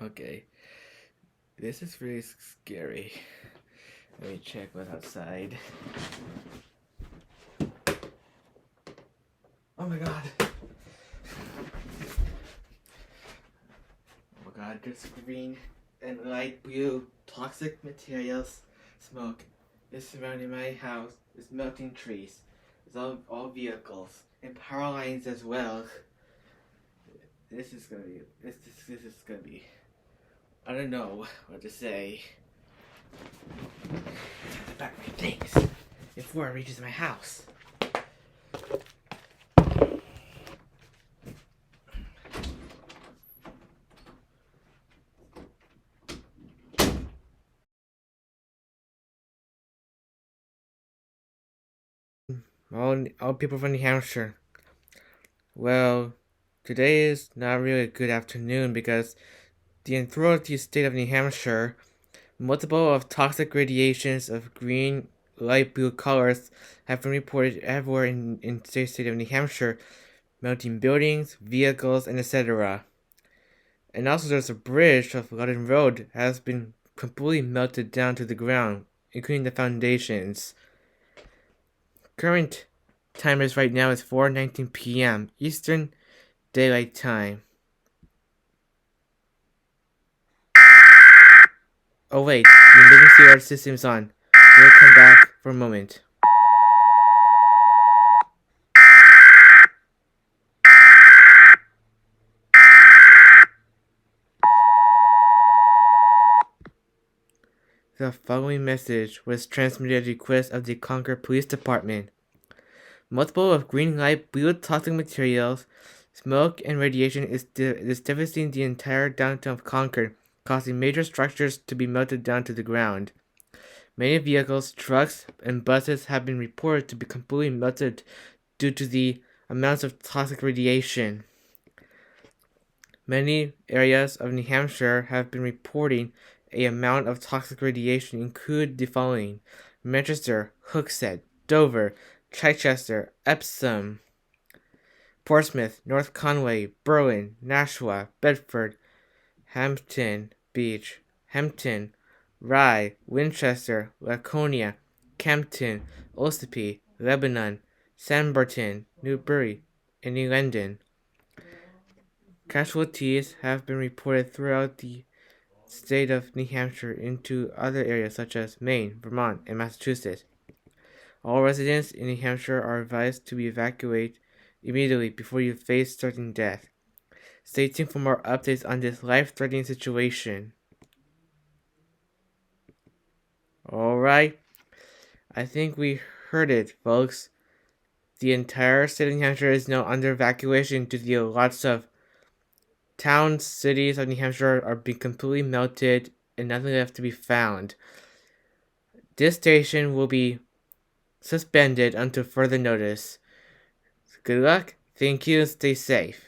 Okay, this is really scary. Let me check what's outside. Oh my god. Oh my god, there's green and light blue toxic materials. Smoke is surrounding my house. It's melting trees. It's all vehicles and power lines as well. This is gonna be. This is gonna be. I don't know what to say. Time to pack my things before it reaches my house. All people from New Hampshire. Well, today is not really a good afternoon because the enthralled state of New Hampshire, multiple of toxic radiations of green, light blue colors have been reported everywhere in the state of New Hampshire, melting buildings, vehicles, and etc. And also there's a bridge of London Road has been completely melted down to the ground, including the foundations. Current time is right now is 4:19 p.m. Eastern Daylight Time. Oh wait, the emergency alert system's on. We'll come back for a moment. The following message was transmitted at the request of the Concord Police Department. Multiple of green, light, blue toxic materials, smoke, and radiation is devastating the entire downtown of Concord, causing major structures to be melted down to the ground. Many vehicles, trucks, and buses have been reported to be completely melted due to the amounts of toxic radiation. Many areas of New Hampshire have been reporting a amount of toxic radiation include the following: Manchester, Hooksett, Dover, Chichester, Epsom, Portsmouth, North Conway, Berlin, Nashua, Bedford, Hampton Beach, Hampton, Rye, Winchester, Laconia, Campton, Ossipee, Lebanon, Sanborn, Newbury, and New London. Casualties have been reported throughout the state of New Hampshire into other areas such as Maine, Vermont, and Massachusetts. All residents in New Hampshire are advised to evacuate immediately before you face certain death. Stay tuned for more updates on this life-threatening situation. Alright, I think we heard it, folks. The entire state of New Hampshire is now under evacuation due to lots of towns, cities of New Hampshire are being completely melted and nothing left to be found. This station will be suspended until further notice. Good luck, thank you, stay safe.